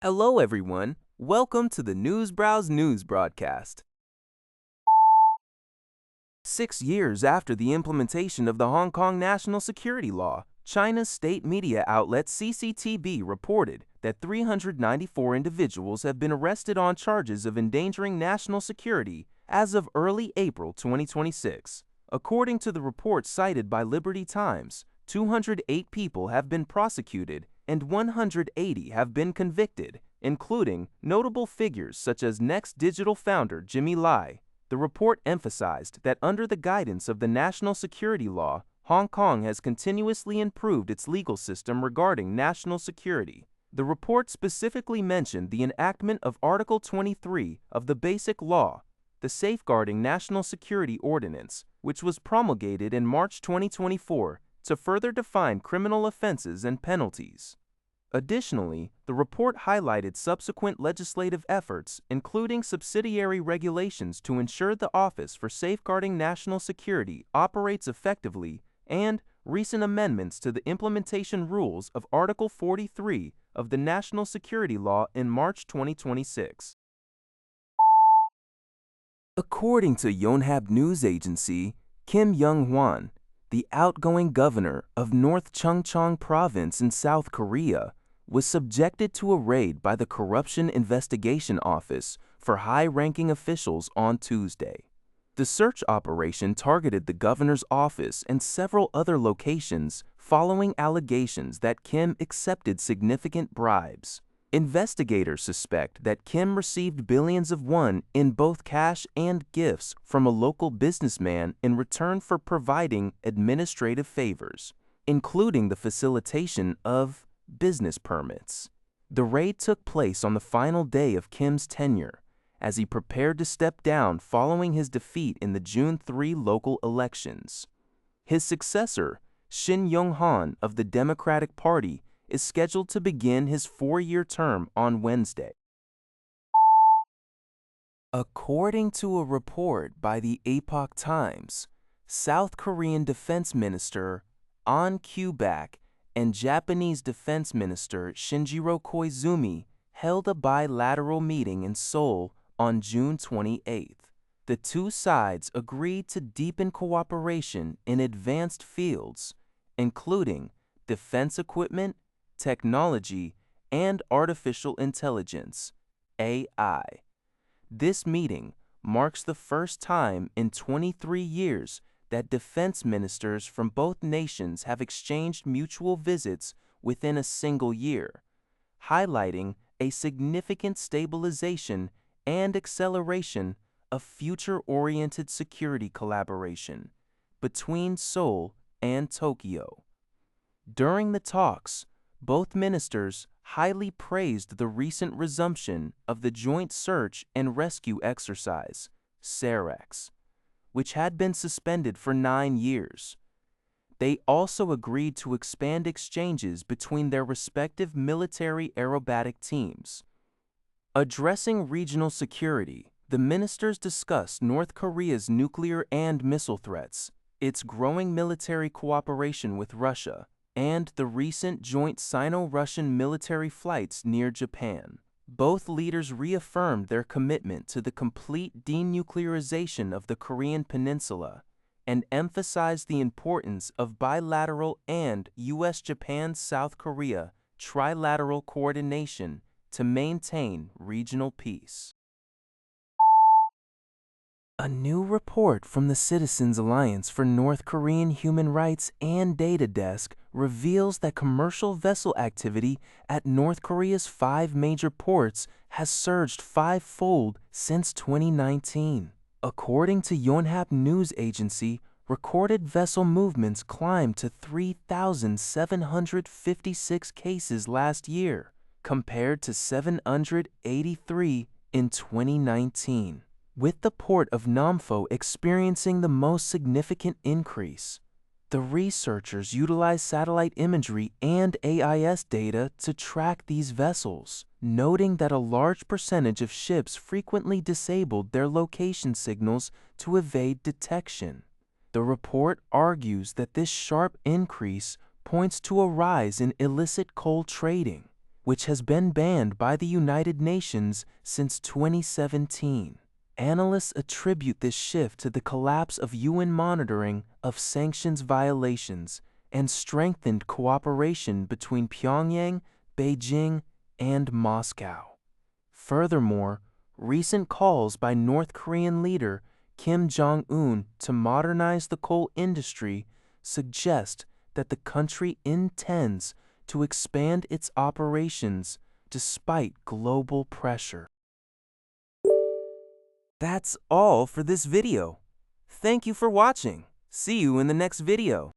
Hello, everyone. Welcome to the News Browse News broadcast. 6 years after the implementation of the Hong Kong national security law, China's state media outlet CCTV reported that 394 individuals have been arrested on charges of endangering national security as of early April 2026. According to the report cited by Liberty Times, 208 people have been prosecuted and 180 have been convicted, including notable figures such as Next Digital founder Jimmy Lai. The report emphasized that under the guidance of the national security law, Hong Kong has continuously improved its legal system regarding national security. The report specifically mentioned the enactment of Article 23 of the Basic Law, the Safeguarding National Security Ordinance, which was promulgated in March 2024 to further define criminal offenses and penalties. Additionally, the report highlighted subsequent legislative efforts, including subsidiary regulations to ensure the Office for Safeguarding National Security operates effectively, and recent amendments to the implementation rules of Article 43 of the National Security Law in March 2026. According to Yonhap News Agency, Kim Young-hwan, the outgoing governor of North Chungcheong Province in South Korea, was subjected to a raid by the Corruption Investigation Office for high-ranking officials on Tuesday. The search operation targeted the governor's office and several other locations following allegations that Kim accepted significant bribes. Investigators suspect that Kim received billions of won in both cash and gifts from a local businessman in return for providing administrative favors, including the facilitation of business permits. The raid took place on the final day of Kim's tenure, as he prepared to step down following his defeat in the June 3 local elections. His successor, Shin Yong-han of the Democratic Party, is scheduled to begin his 4-year term on Wednesday. According to a report by the Epoch Times, South Korean Defense Minister An Kyu-bak and Japanese Defense Minister Shinjiro Koizumi held a bilateral meeting in Seoul on June 28th. The two sides agreed to deepen cooperation in advanced fields, including defense equipment, technology, and artificial intelligence, AI. This meeting marks the first time in 23 years that defense ministers from both nations have exchanged mutual visits within a single year, highlighting a significant stabilization and acceleration of future-oriented security collaboration between Seoul and Tokyo. During the talks, both ministers highly praised the recent resumption of the Joint Search and Rescue Exercise, SAREX, which had been suspended for 9 years. They also agreed to expand exchanges between their respective military aerobatic teams. Addressing regional security, the ministers discussed North Korea's nuclear and missile threats, its growing military cooperation with Russia, and the recent joint Sino-Russian military flights near Japan. Both leaders reaffirmed their commitment to the complete denuclearization of the Korean Peninsula and emphasized the importance of bilateral and U.S.-Japan-South Korea trilateral coordination to maintain regional peace. A new report from the Citizens Alliance for North Korean Human Rights and Data Desk reveals that commercial vessel activity at North Korea's 5 major ports has surged 5-fold since 2019. According to Yonhap News Agency, recorded vessel movements climbed to 3,756 cases last year, compared to 783 in 2019. With the port of Nampo experiencing the most significant increase. The researchers utilized satellite imagery and AIS data to track these vessels, noting that a large percentage of ships frequently disabled their location signals to evade detection. The report argues that this sharp increase points to a rise in illicit coal trading, which has been banned by the United Nations since 2017. Analysts attribute this shift to the collapse of UN monitoring of sanctions violations and strengthened cooperation between Pyongyang, Beijing, and Moscow. Furthermore, recent calls by North Korean leader Kim Jong-un to modernize the coal industry suggest that the country intends to expand its operations despite global pressure. That's all for this video. Thank you for watching. See you in the next video.